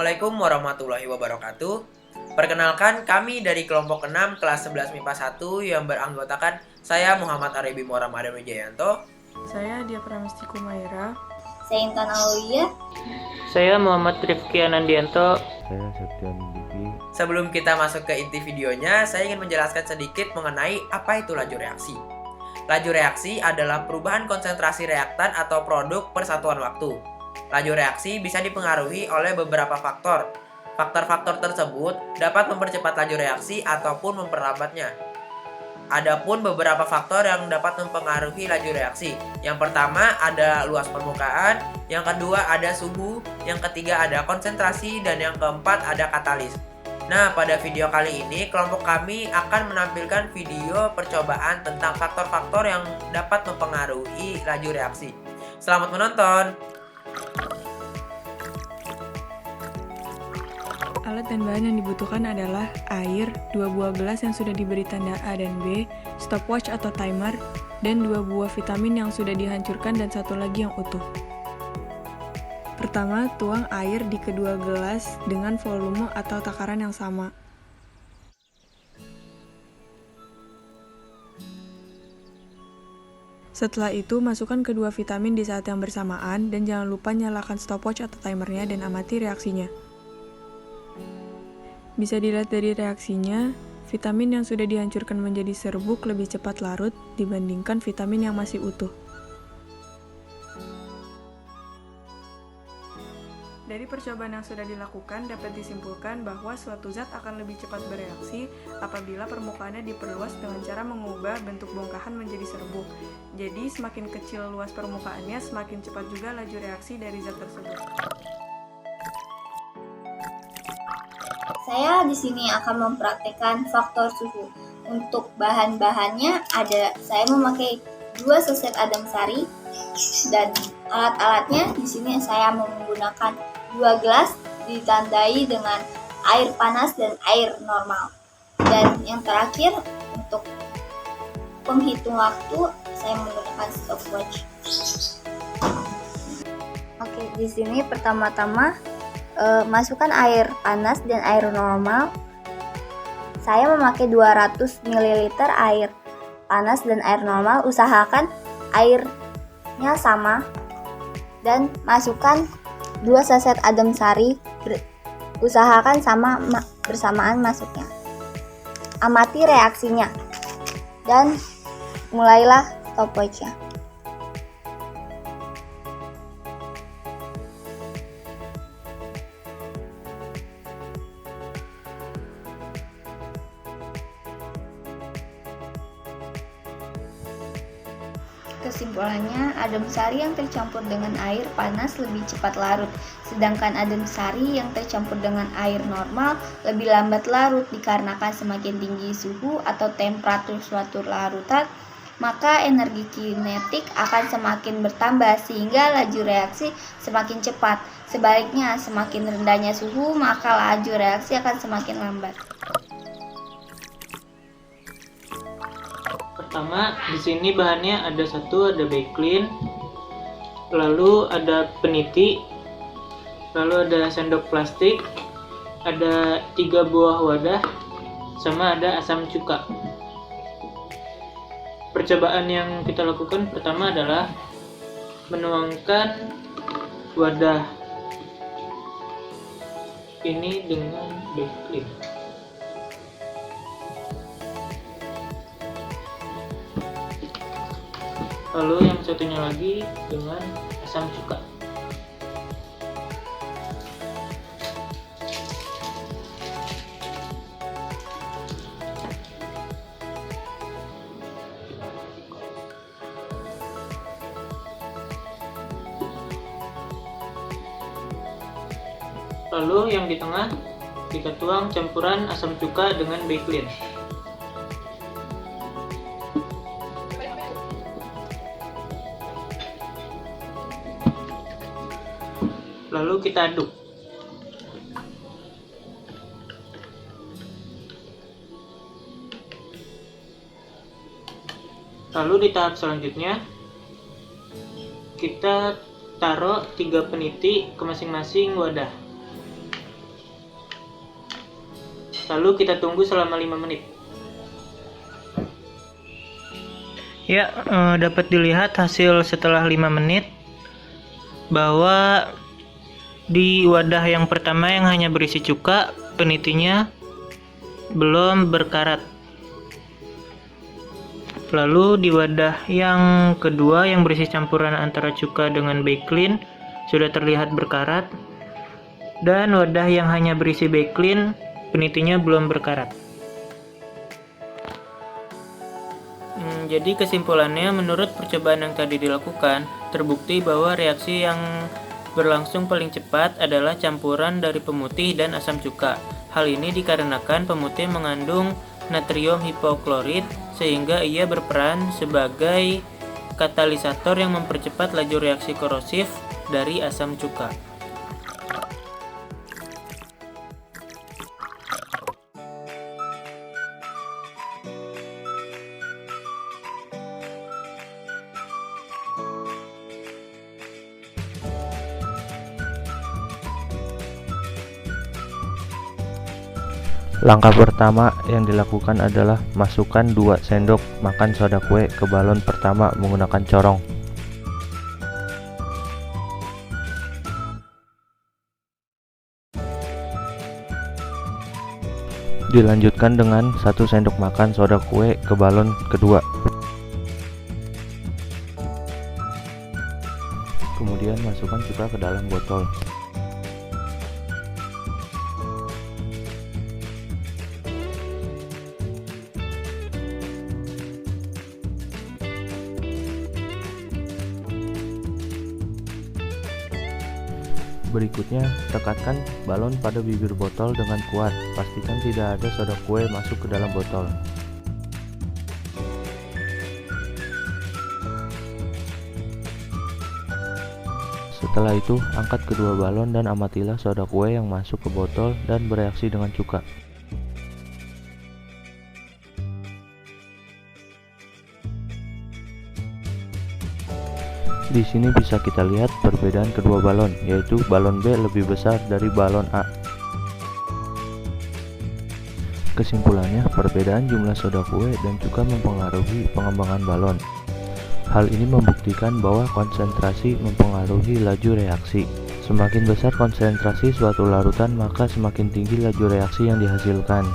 Assalamualaikum warahmatullahi wabarakatuh. Perkenalkan, kami dari kelompok 6 kelas 11 MIPA 1 yang beranggotakan saya Muhammad Arebi Muharam Aryan Wijayanto. Saya Dia Pramesti Kumaira. Saya Intan Aulia. Saya Muhammad Rifki Anandianto. Saya Septian Diki. Sebelum kita masuk ke inti videonya, saya ingin menjelaskan sedikit mengenai apa itu laju reaksi. Laju reaksi adalah perubahan konsentrasi reaktan atau produk per satuan waktu. Laju reaksi bisa dipengaruhi oleh beberapa faktor. Faktor-faktor tersebut dapat mempercepat laju reaksi ataupun memperlambatnya. Adapun beberapa faktor yang dapat mempengaruhi laju reaksi. Yang pertama ada luas permukaan, yang kedua ada suhu, yang ketiga ada konsentrasi, dan yang keempat ada katalis. Nah, pada video kali ini kelompok kami akan menampilkan video percobaan tentang faktor-faktor yang dapat mempengaruhi laju reaksi. Selamat menonton! Alat dan bahan yang dibutuhkan adalah air, 2 buah gelas yang sudah diberi tanda A dan B, stopwatch atau timer, dan 2 buah vitamin yang sudah dihancurkan dan satu lagi yang utuh. Pertama, tuang air di kedua gelas dengan volume atau takaran yang sama. Setelah itu, masukkan kedua vitamin di saat yang bersamaan dan jangan lupa nyalakan stopwatch atau timernya dan amati reaksinya. Bisa dilihat dari reaksinya, vitamin yang sudah dihancurkan menjadi serbuk lebih cepat larut dibandingkan vitamin yang masih utuh. Dari percobaan yang sudah dilakukan, dapat disimpulkan bahwa suatu zat akan lebih cepat bereaksi apabila permukaannya diperluas dengan cara mengubah bentuk bongkahan menjadi serbuk. Jadi, semakin kecil luas permukaannya, semakin cepat juga laju reaksi dari zat tersebut. Saya di sini akan mempraktekkan faktor suhu. Untuk bahan-bahannya saya memakai 2 seset adem sari dan alat-alatnya di sini saya menggunakan 2 gelas ditandai dengan air panas dan air normal. Dan yang terakhir untuk penghitung waktu saya menggunakan stopwatch. Oke, di sini pertama-tama masukkan air panas dan air normal. Saya memakai 200 ml air panas dan air normal. Usahakan airnya sama. Dan masukkan 2 seset adem sari. Usahakan sama bersamaan masuknya. Amati reaksinya. Dan mulailah stopwatch-nya. Kesimpulannya, adem sari yang tercampur dengan air panas lebih cepat larut, sedangkan adem sari yang tercampur dengan air normal lebih lambat larut dikarenakan semakin tinggi suhu atau temperatur suatu larutan, maka energi kinetik akan semakin bertambah sehingga laju reaksi semakin cepat. Sebaliknya, semakin rendahnya suhu, maka laju reaksi akan semakin lambat. Pertama, di sini bahannya ada bakelin, lalu ada peniti, lalu ada sendok plastik, ada 3 buah wadah, sama ada asam cuka. Percobaan yang kita lakukan pertama adalah menuangkan wadah ini dengan bakelin. Lalu yang satunya lagi dengan asam cuka. Lalu yang di tengah kita tuang campuran asam cuka dengan bakelin. Lalu kita aduk. Lalu di tahap selanjutnya kita taruh 3 peniti ke masing-masing wadah. Lalu kita tunggu selama 5 menit. Ya, dapat dilihat hasil setelah 5 menit bahwa di wadah yang pertama yang hanya berisi cuka, penitinya belum berkarat. Lalu di wadah yang kedua yang berisi campuran antara cuka dengan backlin sudah terlihat berkarat. Dan wadah yang hanya berisi backlin, penitinya belum berkarat. Jadi kesimpulannya, menurut percobaan yang tadi dilakukan, terbukti bahwa reaksi yang berlangsung paling cepat adalah campuran dari pemutih dan asam cuka. Hal ini dikarenakan pemutih mengandung natrium hipoklorit sehingga ia berperan sebagai katalisator yang mempercepat laju reaksi korosif dari asam cuka. Langkah pertama yang dilakukan adalah masukkan 2 sendok makan soda kue ke balon pertama menggunakan corong. Dilanjutkan dengan 1 sendok makan soda kue ke balon kedua. Kemudian masukkan cuka ke dalam botol. Berikutnya, dekatkan balon pada bibir botol dengan kuat. Pastikan tidak ada soda kue masuk ke dalam botol. Setelah itu, angkat kedua balon dan amatilah soda kue yang masuk ke botol dan bereaksi dengan cuka. Di sini bisa kita lihat perbedaan kedua balon, yaitu balon B lebih besar dari balon A. Kesimpulannya, perbedaan jumlah soda kue dan cuka mempengaruhi pengembangan balon. Hal ini membuktikan bahwa konsentrasi mempengaruhi laju reaksi. Semakin besar konsentrasi suatu larutan, maka semakin tinggi laju reaksi yang dihasilkan.